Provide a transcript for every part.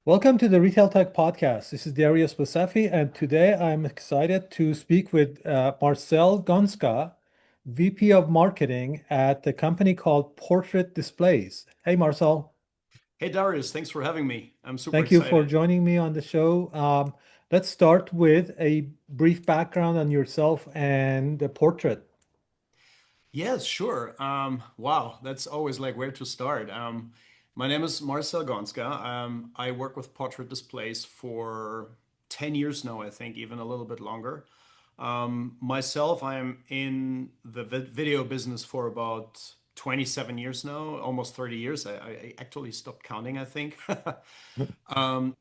Welcome to the Retail Tech Podcast. This is Darius Wasafi, and today I'm excited to speak with Marcel Gonska, VP of Marketing at the company called Portrait Displays. Hey, Marcel. Hey Darius, thanks for having me. I'm super Thank you for excited. joining me on the show. Let's start with a brief background on yourself and the portrait. Yes, sure. Wow, that's always like where to start. My name is Marcel Gonska. I work with Portrait Displays for 10 years now, I think, even a little bit longer. Myself, I'm in the video business for about 27 years now, almost 30 years. I actually stopped counting, I think.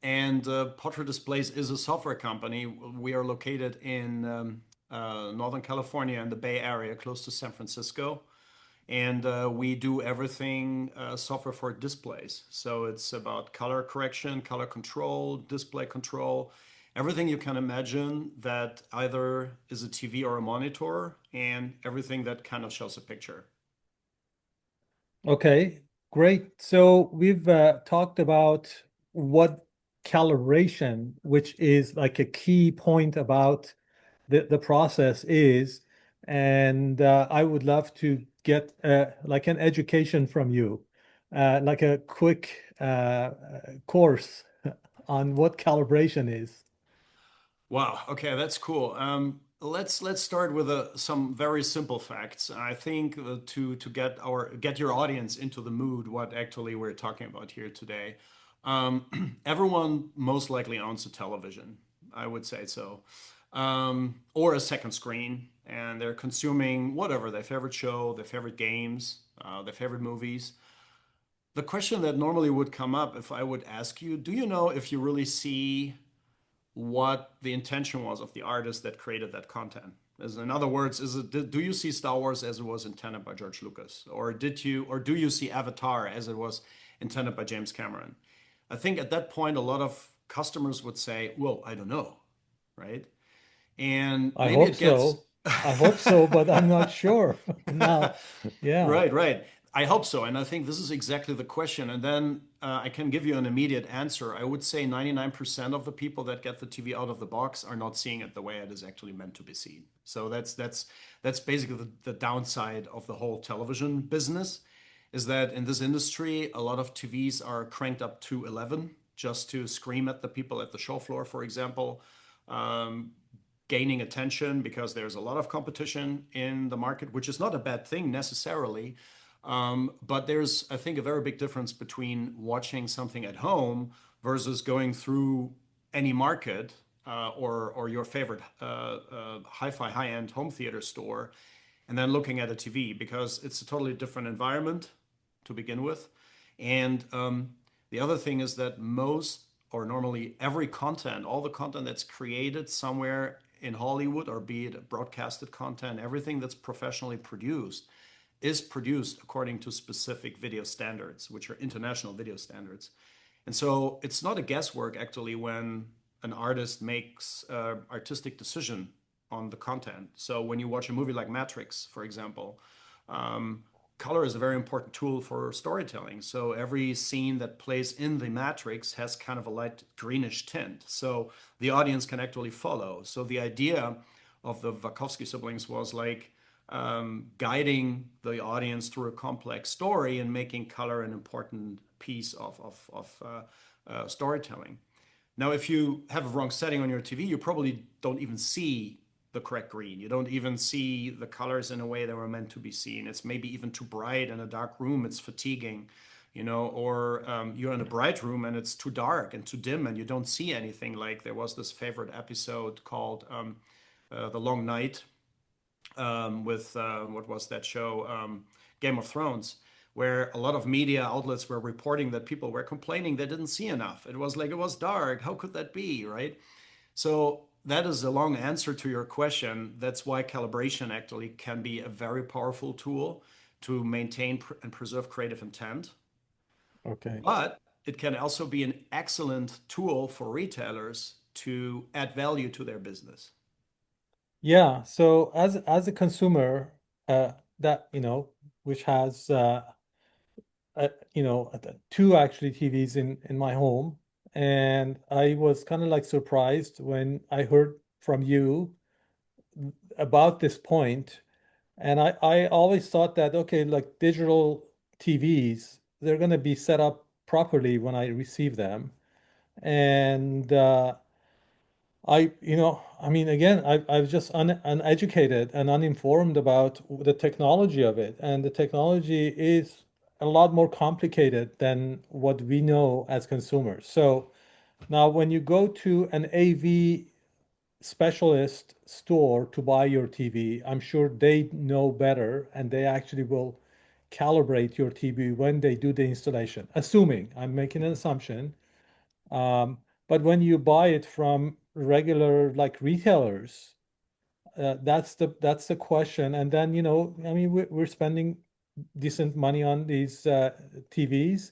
And Portrait Displays is a software company. We are located in Northern California in the Bay Area, close to San Francisco. And we do everything software for displays. So it's about color correction, color control, display control, everything you can imagine that either is a TV or a monitor, and everything that kind of shows a picture. Okay, great. So we've talked about what calibration, which is like a key point about the process is, and I would love to get like an education from you, like a quick course on what calibration is. Wow. Okay, that's cool. Let's start with some very simple facts. I think to get your audience into the mood, what actually we're talking about here today. Everyone most likely owns a television. I would say so, or a second screen, and they're consuming whatever their favorite show, their favorite games, their favorite movies. The question that normally would come up if I would ask you, do you know if you really see what the intention was of the artist that created that content? As in other words, do you see Star Wars as it was intended by George Lucas, or do you see Avatar as it was intended by James Cameron? I think at that point a lot of customers would say, "Well, I don't know," right? And I maybe hope it gets so. I hope so, but I'm not sure now. Yeah. Right, right. I hope so. And I think this is exactly the question. And then I can give you an immediate answer. I would say 99% of the people that get the TV out of the box are not seeing it the way it is actually meant to be seen. So that's basically the downside of the whole television business, is that in this industry, a lot of TVs are cranked up to 11 just to scream at the people at the show floor, for example. Um, Gaining attention because there's a lot of competition in the market, which is not a bad thing necessarily. But there's, I think, a very big difference between watching something at home versus going through any market or your favorite hi-fi high-end home theater store and then looking at a TV, because it's a totally different environment to begin with. And the other thing is that most or normally every content, all the content that's created somewhere in Hollywood, or be it broadcasted content, everything that's professionally produced is produced according to specific video standards, which are international video standards. And so it's not a guesswork actually when an artist makes an artistic decision on the content. So when you watch a movie like Matrix, for example, um, color is a very important tool for storytelling. So every scene that plays in the Matrix has kind of a light greenish tint. So the audience can actually follow. So the idea of the Wachowski siblings was like guiding the audience through a complex story and making color an important piece of storytelling. Now, if you have a wrong setting on your TV, you probably don't even see the correct green. You don't even see the colors in a way they were meant to be seen. It's maybe even too bright in a dark room. It's fatiguing, or you're in a bright room and it's too dark and too dim and you don't see anything. Like there was this favorite episode called The Long Night with what was that show? Game of Thrones, where a lot of media outlets were reporting that people were complaining they didn't see enough. It was like it was dark. How could that be, right? So that is a long answer to your question. That's why calibration actually can be a very powerful tool to maintain and preserve creative intent. Okay. But it can also be an excellent tool for retailers to add value to their business. Yeah. So as a consumer, that which has two actually TVs in my home. And I was kind of like surprised when I heard from you about this point. And I always thought that, okay, like digital TVs, they're going to be set up properly when I receive them. And I mean, again, I was just uneducated and uninformed about the technology of it. And the technology is a lot more complicated than what we know as consumers. So now, when you go to an AV specialist store to buy your TV, I'm sure they know better and they actually will calibrate your TV when they do the installation, assuming I'm making an assumption. Um, but when you buy it from regular like retailers, that's the question. And then, I mean, we're spending decent money on these TVs,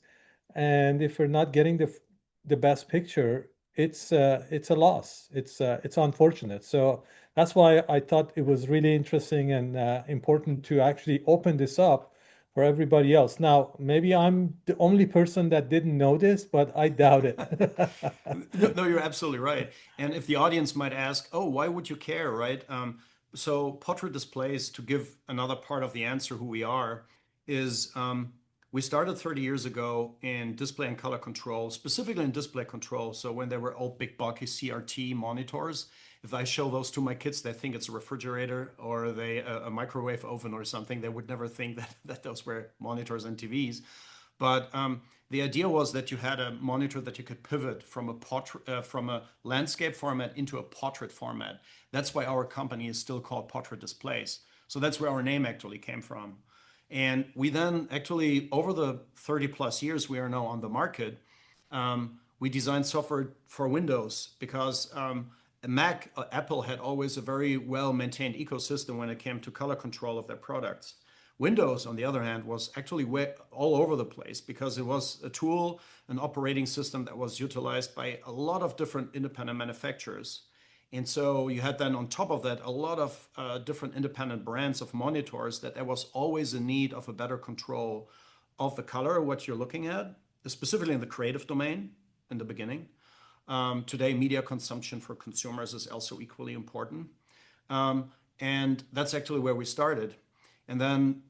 and if we're not getting the best picture, it's a loss. It's unfortunate. So that's why I thought it was really interesting and important to actually open this up for everybody else. Now, maybe I'm the only person that didn't know this, but I doubt it. No, no, you're absolutely right. And if the audience might ask, oh, why would you care, right? So portrait displays, to give another part of the answer who we are, is we started 30 years ago in display and color control, specifically in display control. So when there were old big bulky CRT monitors, if I show those to my kids, they think it's a refrigerator or a microwave oven or something. They would never think that those were monitors and TVs. But the idea was that you had a monitor that you could pivot from a landscape format into a portrait format. That's why our company is still called Portrait Displays. So that's where our name actually came from. And we then actually, over the 30 plus years we are now on the market, we designed software for Windows because Apple had always a very well maintained ecosystem when it came to color control of their products. Windows, on the other hand, was actually all over the place because it was a tool, an operating system that was utilized by a lot of different independent manufacturers. And so you had then on top of that a lot of different independent brands of monitors that there was always a need of a better control of the color, what you're looking at, specifically in the creative domain in the beginning. Today, media consumption for consumers is also equally important. And that's actually where we started. And then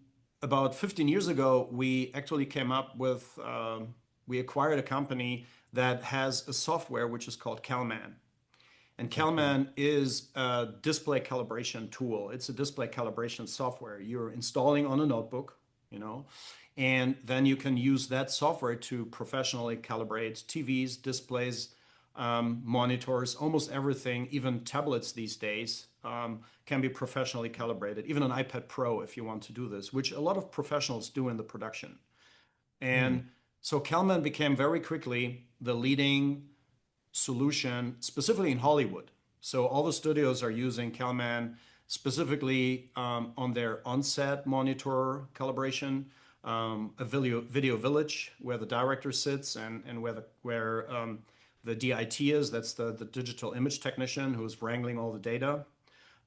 about 15 years ago, we actually came up with, we acquired a company that has a software which is called CalMan. And Okay. CalMan is a display calibration tool. It's a display calibration software you're installing on a notebook, you know, and then you can use that software to professionally calibrate TVs, displays, monitors, almost everything, even tablets these days can be professionally calibrated. Even an iPad Pro, if you want to do this, which a lot of professionals do in the production. Hmm. And so CalMan became very quickly the leading solution, specifically in Hollywood. So all the studios are using CalMan specifically on their on-set monitor calibration, a video village where the director sits and where the DIT is. That's the digital image technician who's wrangling all the data.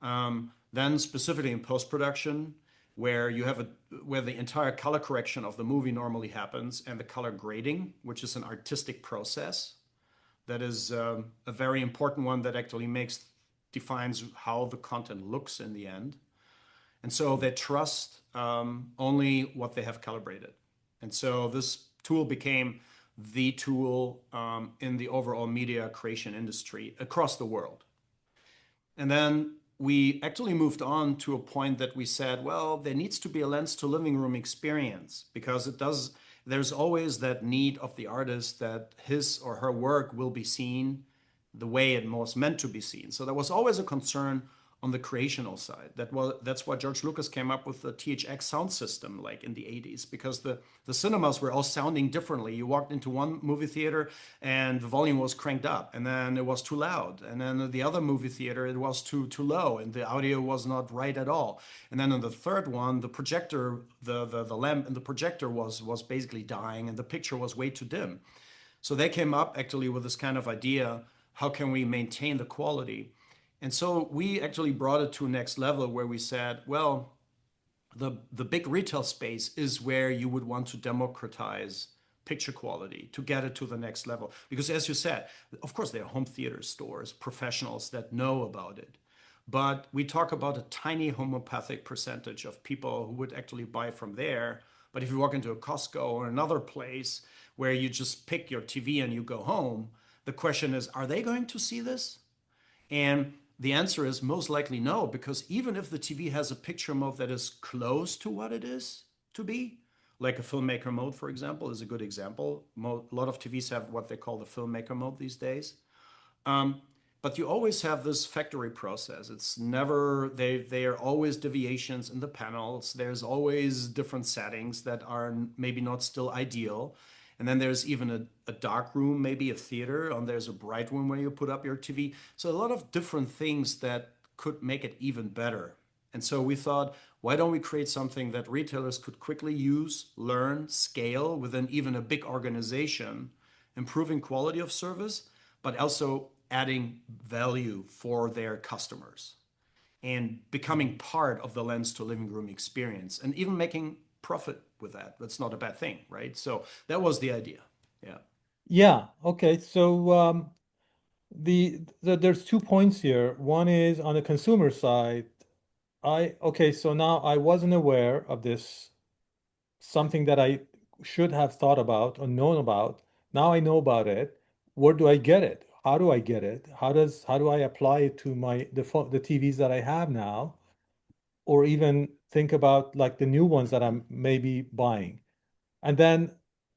Then specifically in post-production, where you have where the entire color correction of the movie normally happens, and the color grading, which is an artistic process that is a very important one that actually defines how the content looks in the end. And so they trust only what they have calibrated. And so this tool became the tool in the overall media creation industry across the world. And then we actually moved on to a point that we said, well, there needs to be a lens to living room experience because there's always that need of the artist that his or her work will be seen the way it was meant to be seen. So there was always a concern on the creational side. That's why George Lucas came up with the THX sound system like in the 80s, because the cinemas were all sounding differently. You walked into one movie theater and the volume was cranked up, and then it was too loud. And then the other movie theater, it was too low, and the audio was not right at all. And then in the third one, the projector, the lamp and the projector was basically dying, and the picture was way too dim. So they came up actually with this kind of idea: how can we maintain the quality? And so we actually brought it to a next level where we said, well, the big retail space is where you would want to democratize picture quality to get it to the next level. Because as you said, of course, there are home theater stores, professionals that know about it. But we talk about a tiny homeopathic percentage of people who would actually buy from there. But if you walk into a Costco or another place where you just pick your TV and you go home, the question is, are they going to see this? And the answer is most likely no, because even if the TV has a picture mode that is close to what it is to be, like a filmmaker mode, for example, is a good example. A lot of TVs have what they call the filmmaker mode these days. Um, but you always have this factory process. It's never, they are always deviations in the panels. There's always different settings that are maybe not still ideal. And then there's even a dark room, maybe a theater, and there's a bright room where you put up your TV. So a lot of different things that could make it even better. And so we thought, why don't we create something that retailers could quickly use, learn, scale within even a big organization, improving quality of service, but also adding value for their customers and becoming part of the lens to living room experience and even making profit with that. That's not a bad thing, right? So that was the idea. Yeah. Yeah. Okay. So there's 2 points here. One is on the consumer side. Okay, so now I wasn't aware of this, something that I should have thought about or known about. Now I know about it. Where do I get it? How do I get it? How do I apply it to the TVs that I have now, or even think about like the new ones that I'm maybe buying? And then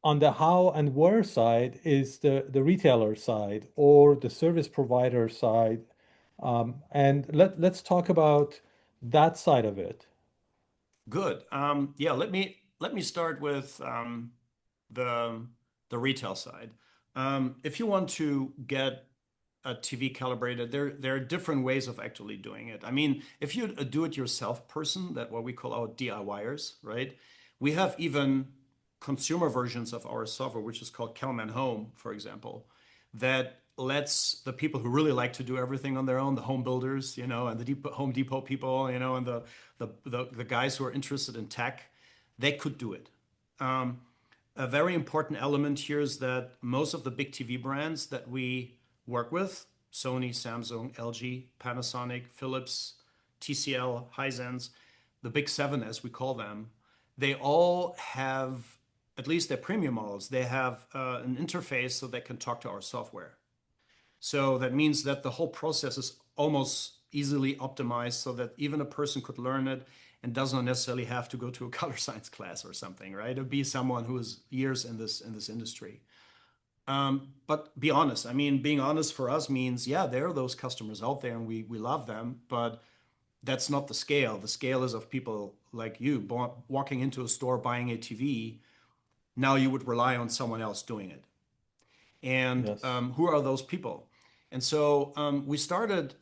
on the how and where side is the retailer side or the service provider side. And let's talk about that side of it. Good. Yeah, let me start with the the retail side. If you want to get a TV calibrated, there are different ways of actually doing it. I mean, if you're a do-it-yourself person, that what we call our DIYers, right? We have even consumer versions of our software, which is called Kelman Home, for example, that lets the people who really like to do everything on their own, the home builders, and the Home Depot people, and the guys who are interested in tech, they could do it. Um, a very important element here is that most of the big TV brands that we work with, Sony, Samsung, LG, Panasonic, Philips, TCL, Hisense, the big seven as we call them, they all have, at least their premium models, they have an interface so they can talk to our software. So that means that the whole process is almost easily optimized so that even a person could learn it and does not necessarily have to go to a color science class or something, right? It'd be someone who is years in this industry. But be honest. I mean, being honest for us means, yeah, there are those customers out there and we love them, but that's not the scale. The scale is of people like you walking into a store buying a TV. Now you would rely on someone else doing it. And Yes. who are those people? And so we started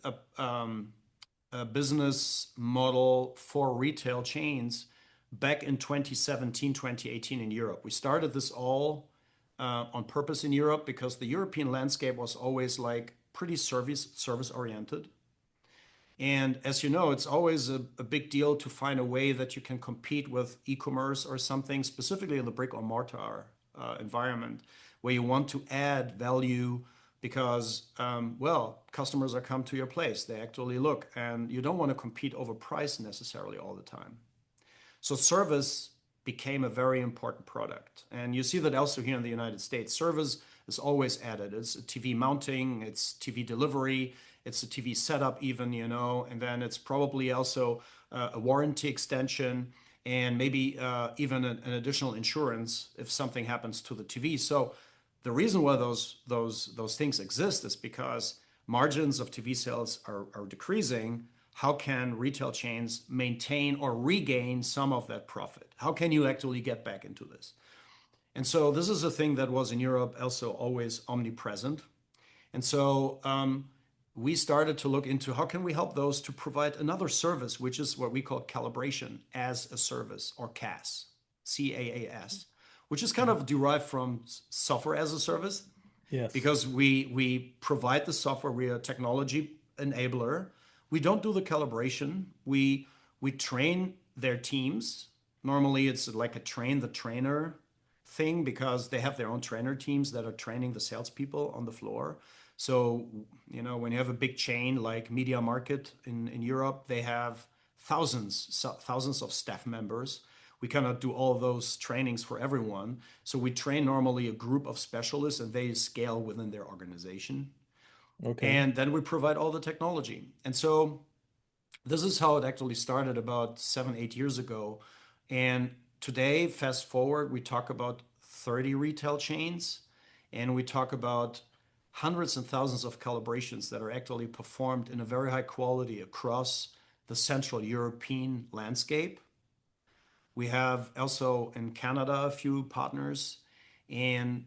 a business model for retail chains back in 2017, 2018 in Europe. We started this all on purpose in Europe because the European landscape was always like pretty service oriented. And as you know, it's always a big deal to find a way that you can compete with e-commerce or something, specifically in the brick or mortar environment, where you want to add value because, well, customers are come to your place. They actually look, and you don't want to compete over price necessarily all the time. So service became a very important product. And you see that also here in the United States. Service is always added. It's TV mounting, it's TV delivery, it's a TV setup even, and then it's probably also a warranty extension and maybe even an additional insurance if something happens to the TV. So the reason why those things exist is because margins of TV sales are decreasing. How can retail chains maintain or regain some of that profit? How can you actually get back into this? And so this is a thing that was in Europe also always omnipresent. And so we started to look into how can we help those to provide another service, which is what we call calibration as a service, or CAS, CAAS, which is kind Mhm. of derived from software as a service Yes. because we provide the software. We're a technology enabler. We don't do the calibration. We train their teams. Normally, it's like a train the trainer thing because they have their own trainer teams that are training the salespeople on the floor. So, when you have a big chain like Media Market in Europe, they have thousands of staff members. We cannot do all those trainings for everyone. So we train normally a group of specialists and they scale within their organization. Okay. And then we provide all the technology. And so this is how it actually started about 7, 8 years ago. And today, fast forward, we talk about 30 retail chains and we talk about hundreds and thousands of calibrations that are actually performed in a very high quality across the Central European landscape. We have also in Canada a few partners. And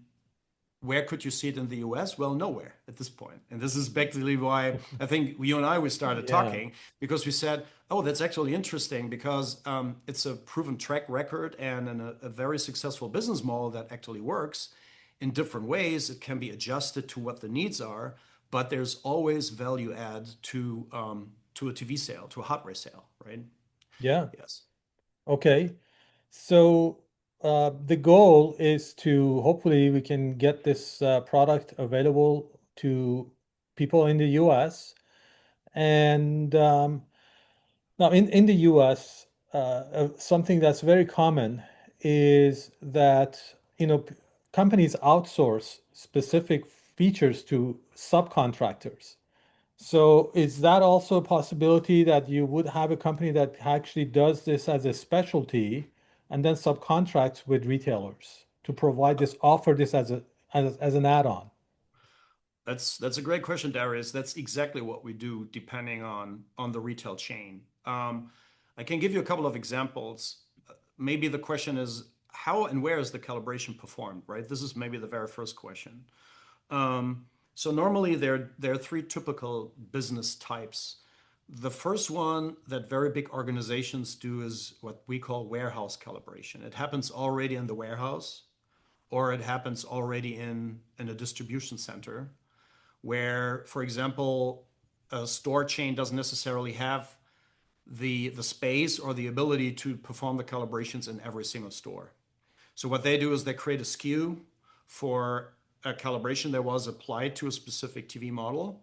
where could you see it in the US? Well, nowhere at this point. And this is basically why I think you and I we started Yeah. talking because we said, oh, that's actually interesting because it's a proven track record and a very successful business model that actually works in different ways. It can be adjusted to what the needs are, but there's always value add to a TV sale, to a hardware sale, right? Yeah. Yes. Okay. So the goal is to hopefully we can get this product available to people in the US. And now in the US, something that's very common is that, companies outsource specific features to subcontractors. So is that also a possibility that you would have a company that actually does this as a specialty and then subcontracts with retailers to provide this, offer this as an add-on? That's a great question, Darius. That's exactly what we do, depending on the retail chain. I can give you a couple of examples. Maybe the question is how and where is the calibration performed, right? This is maybe the very first question. So normally there are three typical business types. The first one that very big organizations do is what we call warehouse calibration. It happens already in the warehouse, or it happens already in a distribution center where, for example, a store chain doesn't necessarily have the space or the ability to perform the calibrations in every single store. So what they do is they create a SKU for a calibration that was applied to a specific TV model,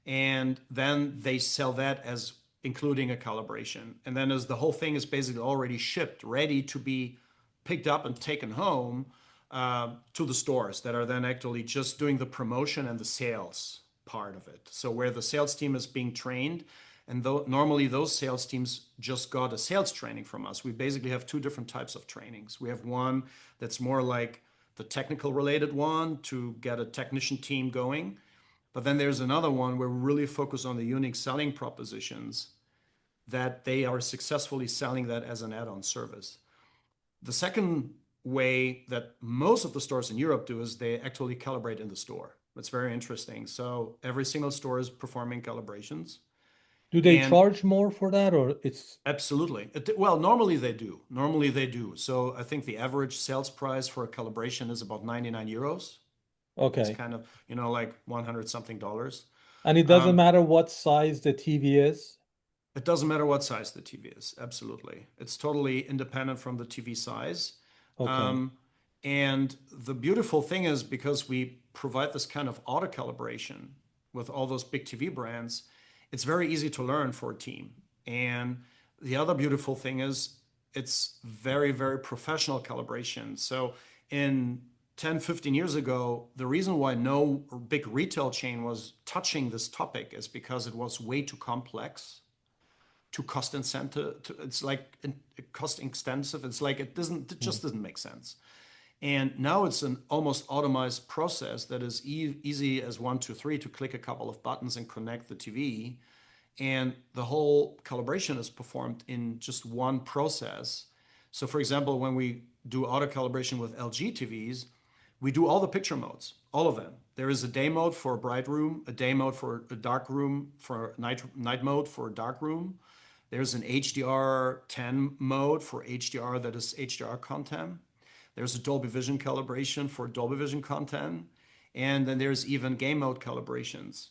and then they sell that as including a calibration. And then as the whole thing is basically already shipped, ready to be picked up and taken home to the stores that are then actually just doing the promotion and the sales part of it. So where the sales team is being trained, and normally those sales teams just got a sales training from us. We basically have two different types of trainings. We have one that's more like the technical related one to get a technician team going. But then there's another one where we really focus on the unique selling propositions that they are successfully selling that as an add-on service. The second way that most of the stores in Europe do is they actually calibrate in the store. That's very interesting. So every single store is performing calibrations. Do they And charge more for that or it's absolutely. Well, normally they do. Normally they do. So I think the average sales price for a calibration is about 99 euros. It's okay? kind of, like 100 something dollars. And it doesn't Um, matter what size the TV is? It doesn't matter what size the TV is. Absolutely. It's totally independent from the TV size. Okay. Um, and the beautiful thing is because we provide this kind of auto calibration with all those big TV brands, it's very easy to learn for a team. And the other beautiful thing is it's very, very professional calibration. So in 10, 15 years ago, the reason why no big retail chain was touching this topic is because it was way too complex to cost incentive. It's like cost extensive. It's like it Hmm. just doesn't make sense. And now it's an almost automated process that is easy as 1, 2, 3 to click a couple of buttons and connect the TV. And the whole calibration is performed in just one process. So, for example, when we do auto calibration with LG TVs, we do all the picture modes, all of them. There is a day mode for a bright room, a day mode for a dark room, for night mode for a dark room. There's an HDR10 mode for HDR that is HDR content. There's a Dolby Vision calibration for Dolby Vision content. And then there's even game mode calibrations.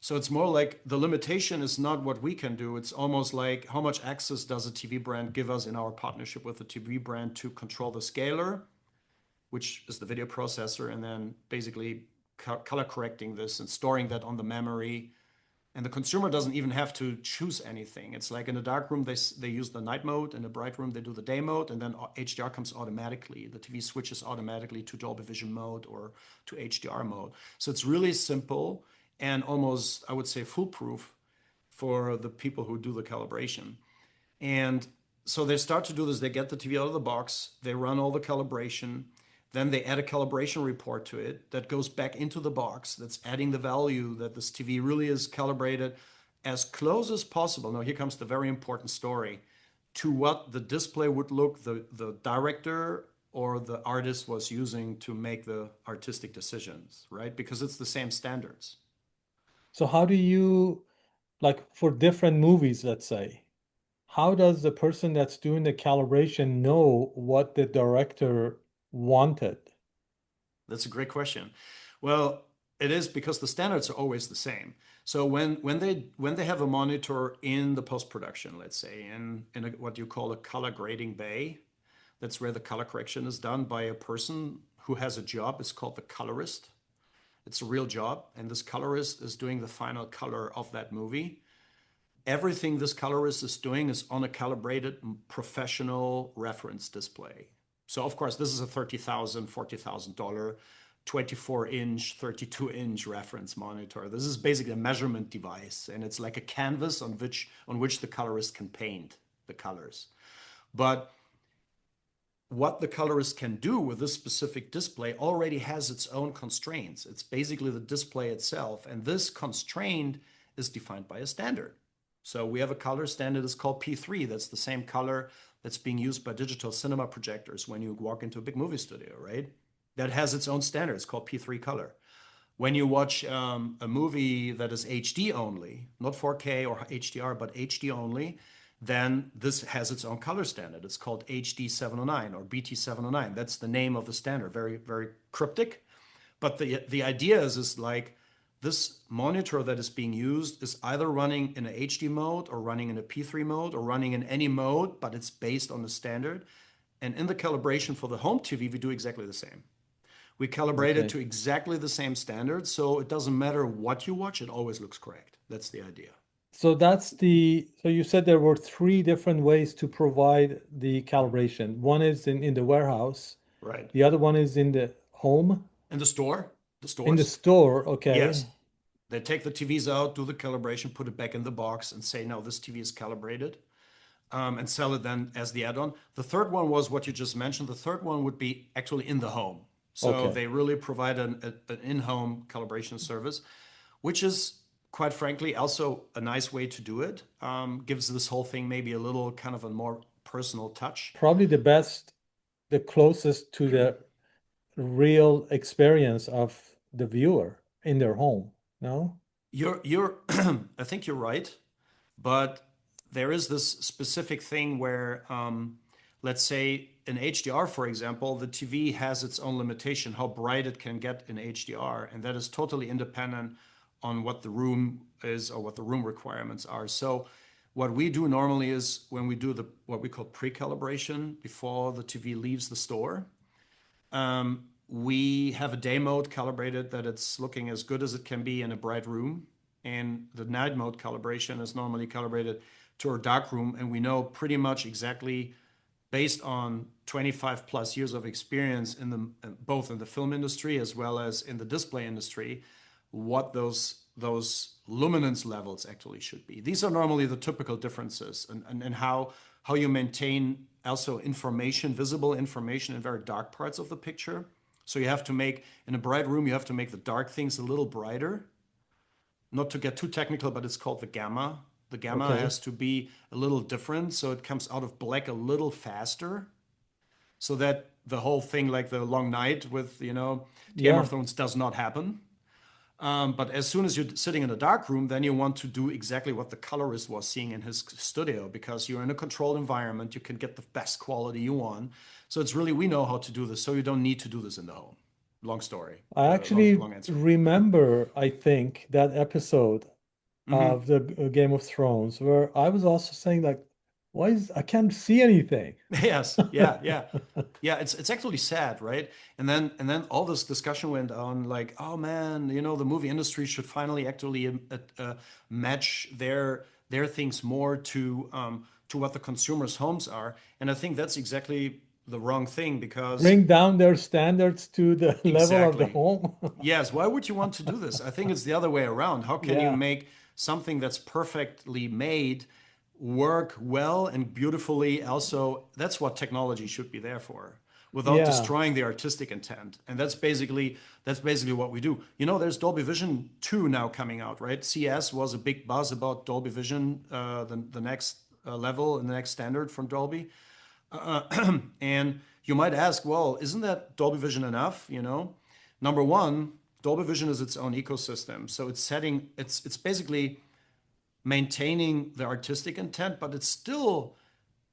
So it's more like the limitation is not what we can do. It's almost like how much access does a TV brand give us in our partnership with the TV brand to control the scaler which is the video processor, and then basically color correcting this and storing that on the memory. And the consumer doesn't even have to choose anything. It's like in the dark room, they use the night mode. In the bright room, they do the day mode. And then HDR comes automatically. The TV switches automatically to Dolby Vision mode or to HDR mode. So it's really simple and almost, I would say, foolproof for the people who do the calibration. And so they start to do this. They get the TV out of the box. They run all the calibration. Then they add a calibration report to it that goes back into the box. That's adding the value that this TV really is calibrated as close as possible. Now, here comes the very important story to what the display would look the director or the artist was using to make the artistic decisions, right? Because it's the same standards. So how do you, like for different movies, let's say, how does the person that's doing the calibration know what the director wanted? That's a great question. Well, it is because the standards are always the same. So when they have a monitor in the post production, let's say in what you call a color grading bay, that's where the color correction is done by a person who has a job. It's called the colorist. It's a real job, and this colorist is doing the final color of that movie. Everything this colorist is doing is on a calibrated professional reference display. So of course, this is a $30,000, $40,000, 24-inch, 32-inch reference monitor. This is basically a measurement device, and it's like a canvas on which the colorist can paint the colors. But what the colorist can do with this specific display already has its own constraints. It's basically the display itself, and this constraint is defined by a standard. So we have a color standard that's called P3. That's the same color that's being used by digital cinema projectors when you walk into a big movie studio, right? That has its own standard. It's called P3 color. When you watch a movie that is HD only, not 4K or HDR, but HD only, then this has its own color standard. It's called HD 709 or BT 709. That's the name of the standard. Very, very cryptic. But the idea is like this monitor that is being used is either running in a HD mode or running in a P3 mode or running in any mode, but it's based on the standard. And in the calibration for the home TV, we do exactly the same. We calibrate it Okay. to exactly the same standard, so it doesn't matter what you watch, it always looks correct. That's the idea. So you said there were three different ways to provide the calibration. One is in the warehouse, Right. the other one is in the home, In the store, the in the stores, store, okay. yes, they take the TVs out, do the calibration, put it back in the box, and say, no, this TV is calibrated, and sell it then as the add-on. The third one was what you just mentioned. The third one would be actually in the home. So Okay. they really provide an in-home calibration service, which is quite frankly also a nice way to do it. Gives this whole thing maybe a little kind of a more personal touch. Probably the best, the closest to the real experience of the viewer in their home. No? You're I think you're right, but there is this specific thing where, let's say in HDR, for example, the TV has its own limitation, how bright it can get in HDR, and that is totally independent on what the room is or what the room requirements are. So what we do normally is when we do the what we call pre-calibration before the TV leaves the store, we have a day mode calibrated that it's looking as good as it can be in a bright room. And the night mode calibration is normally calibrated to our dark room. And we know pretty much exactly based on 25 plus years of experience in both in the film industry as well as in the display industry, what those luminance levels actually should be. These are normally the typical differences and how you maintain also information, visible information in very dark parts of the picture. So you have to make, in a bright room, you have to make the dark things a little brighter. Not to get too technical, but it's called the gamma. The gamma Okay. has to be a little different, so it comes out of black a little faster, so that the whole thing, like the long night with, Game of Yeah. Thrones, does not happen. But as soon as you're sitting in a dark room, then you want to do exactly what the colorist was seeing in his studio because you're in a controlled environment. You can get the best quality you want. So it's really, we know how to do this. So you don't need to do this in the home. Long story, I long, actually long answer. remember, I think, that episode Hmm. of the Game of Thrones where I was also saying like Why is I can't see anything? Yes, yeah, yeah. Yeah, it's actually sad, right? And then all this discussion went on like, oh man, the movie industry should finally actually match their things more to what the consumers' homes are. And I think that's exactly the wrong thing because Bring down their standards to the level of the exactly. home. Yes, why would you want to do this? I think it's the other way around. How can you Yeah, make something that's perfectly made work well and beautifully? Also, that's what technology should be there for, without yeah. destroying the artistic intent. And that's basically what we do. There's Dolby Vision 2 now coming out, right? CS was a big buzz about Dolby Vision, the next level and the next standard from Dolby. And you might ask, well, isn't that Dolby Vision enough? Number one, Dolby Vision is its own ecosystem, so it's basically maintaining the artistic intent, but it still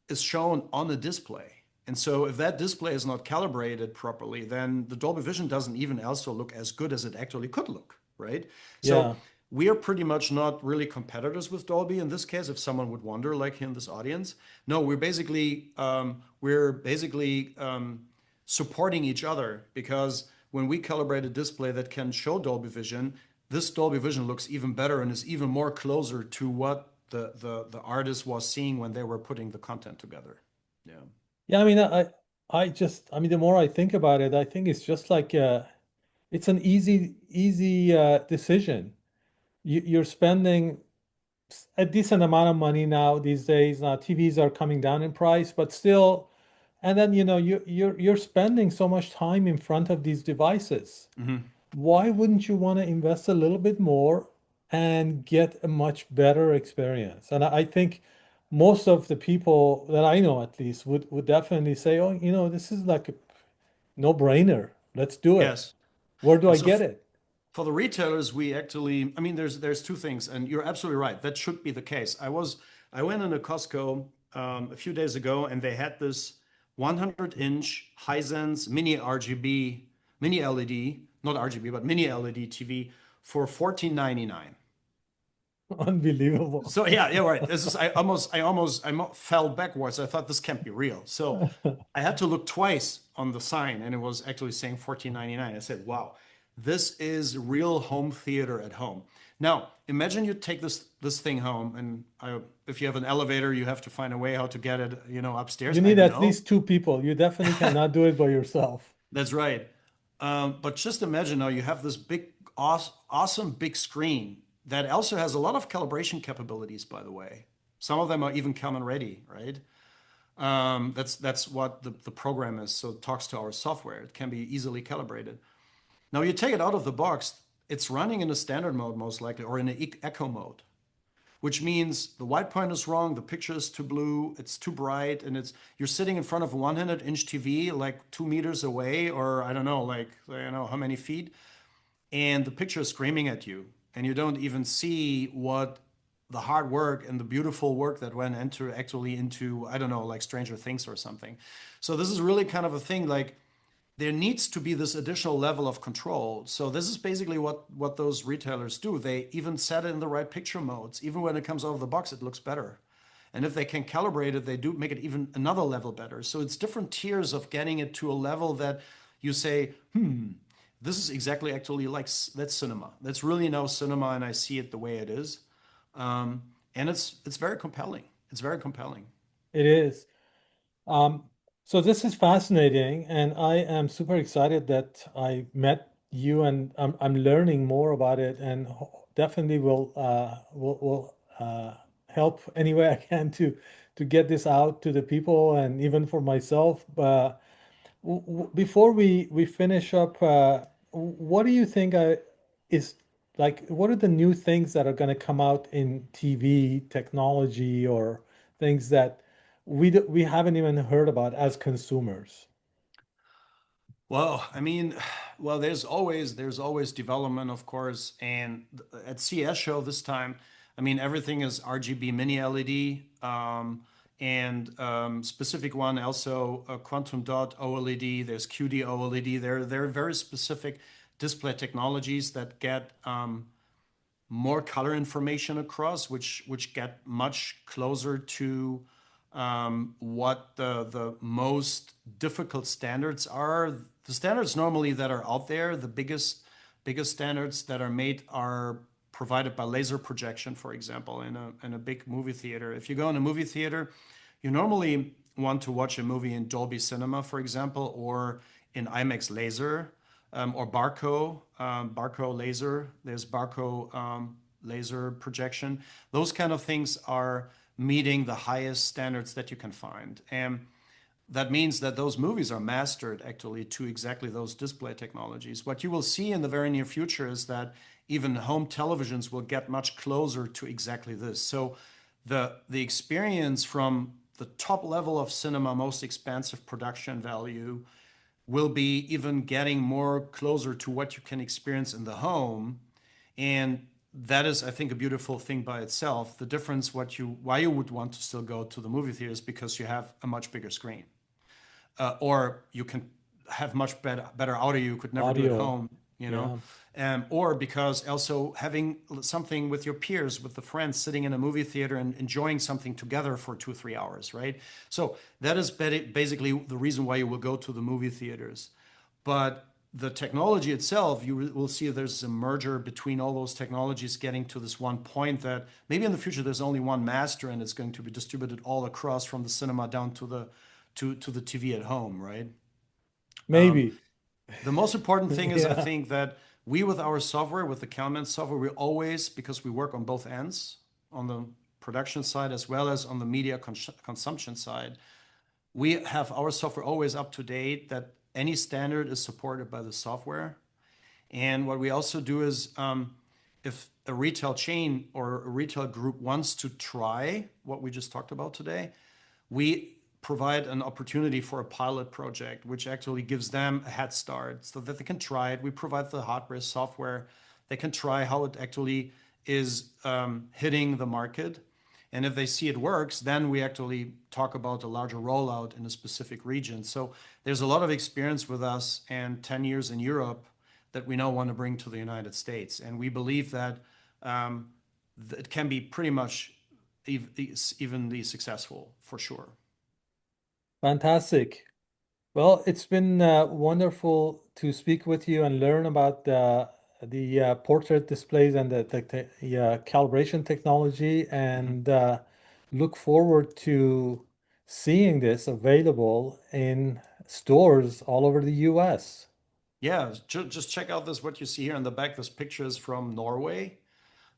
is shown on a display. And so if that display is not calibrated properly, then the Dolby Vision doesn't even also look as good as it actually could look, right? So Yeah. we are pretty much not really competitors with Dolby in this case, if someone would wonder, like in this audience. No, we're basically supporting each other because when we calibrate a display that can show Dolby Vision, this Dolby Vision looks even better and is even more closer to what the artist was seeing when they were putting the content together. Yeah. Yeah, I mean, I mean, the more I think about it, I think it's just like it's an easy decision. You're spending a decent amount of money now these days. TVs are coming down in price, but still, and then you're spending so much time in front of these devices. Hmm. Why wouldn't you want to invest a little bit more and get a much better experience? And I think most of the people that I know at least would definitely say, oh, this is like a no-brainer. Let's do it. Yes. Where do And I so get it? for the retailers, we actually, I mean, there's two things, and you're absolutely right. That should be the case. I went into Costco a few days ago, and they had this 100-inch Hisense mini RGB, mini LED, not RGB, but mini LED TV for 14.99. Unbelievable. So yeah, yeah, right. This is I fell backwards. I thought this can't be real. So I had to look twice on the sign, and it was actually saying 14.99. I said, "Wow, this is real home theater at home." Now imagine you take this thing home, and if you have an elevator, you have to find a way how to get it, upstairs. You I need at know. least two people. You definitely cannot do it by yourself. That's right. But just imagine now you have this big, awesome big screen that also has a lot of calibration capabilities, by the way. Some of them are even common ready, right? That's what the program is. So it talks to our software. It can be easily calibrated. Now you take it out of the box, it's running in a standard mode most likely, or in an echo mode, which means the white point is wrong, the picture is too blue, it's too bright, and you're sitting in front of a 100-inch TV like 2 meters away, or I don't know, like how many feet, and the picture is screaming at you, and you don't even see what the hard work and the beautiful work that went into I don't know, like Stranger Things or something. So this is really kind of a thing like there needs to be this additional level of control. So this is basically what those retailers do. They even set it in the right picture modes. Even when it comes out of the box, it looks better. And if they can calibrate it, they do make it even another level better. So it's different tiers of getting it to a level that you say, this is exactly actually like that's cinema. That's really now cinema, and I see it the way it is. And it's very compelling. It's very compelling. It is. Um, so this is fascinating, and I am super excited that I met you, and I'm learning more about it, and definitely will help any way I can to get this out to the people, and even for myself. Before we finish up, what do you think is like? What are the new things that are going to come out in TV technology or things that we haven't even heard about as consumers? Well, I mean, well, there's always development, of course, and at CS show this time, I mean, everything is RGB mini LED, and specific one also quantum dot OLED. There's QD OLED. There are very specific display technologies that get more color information across, which get much closer to what the most difficult standards are. The standards normally that are out there, the biggest standards that are made are provided by laser projection, for example, in a big movie theater. If you go in a movie theater, you normally want to watch a movie in Dolby Cinema, for example, or in IMAX laser, or Barco laser. There's Barco laser projection. Those kind of things are meeting the highest standards that you can find. And that means that those movies are mastered actually to exactly those display technologies. What you will see in the very near future is that even home televisions will get much closer to exactly this. So the experience from the top level of cinema, most expansive production value, will be even getting more closer to what you can experience in the home. And that is, I think, a beautiful thing by itself. The difference, why you would want to still go to the movie theaters, because you have a much bigger screen, or you can have much better audio you could never do at Audio. home, you know, Yeah. or because also having something with your peers, with the friends, sitting in a movie theater and enjoying something together for 2 or 3 hours, right? So that is basically the reason why you will go to the movie theaters. But the technology itself, you will see there's a merger between all those technologies getting to this one point that maybe in the future there's only one master and it's going to be distributed all across from the cinema down to the TV at home, right? Um, Maybe. the most important thing is, I Yeah. think, that we, with our software, with the CalMan software, we always, because we work on both ends, on the production side as well as on the media consumption side, we have our software always up to date, that any standard is supported by the software. And what we also do is, if a retail chain or a retail group wants to try what we just talked about today, we provide an opportunity for a pilot project, which actually gives them a head start so that they can try it. We provide the hardware, software. They can try how it actually is hitting the market. And if they see it works, then we actually talk about a larger rollout in a specific region. So there's a lot of experience with us and 10 years in Europe that we now want to bring to the United States. And we believe that it can be pretty much evenly successful for sure. Fantastic. Well, it's been wonderful to speak with you and learn about the portrait displays and the calibration technology, Mhm. and look forward to seeing this available in stores all over the US. Yeah, just check out this, what you see here in the back. This picture is from Norway.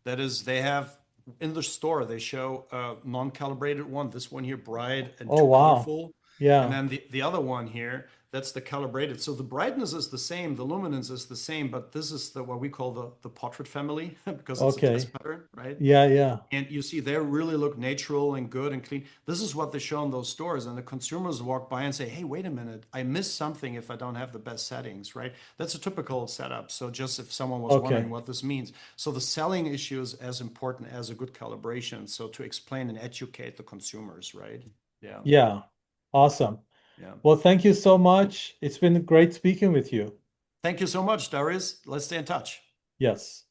That is, they have in the store, they show a non-calibrated one. This one here, bright and Oh, too wow. colorful. And Yeah. then the other one here, that's the calibrated. So the brightness is the same, the luminance is the same, but this is the what we call the portrait family because it's a test Okay. pattern, right? Yeah, yeah. And you see, they really look natural and good and clean. This is what they show in those stores. And the consumers walk by and say, hey, wait a minute, I missed something if I don't have the best settings, right? That's a typical setup. So just if someone was wondering Okay. what this means. So the selling issue is as important as a good calibration. So to explain and educate the consumers, right? Yeah. Yeah. Awesome. Yeah. Well, thank you so much. It's been great speaking with you. Thank you so much, Darius. Let's stay in touch. Yes.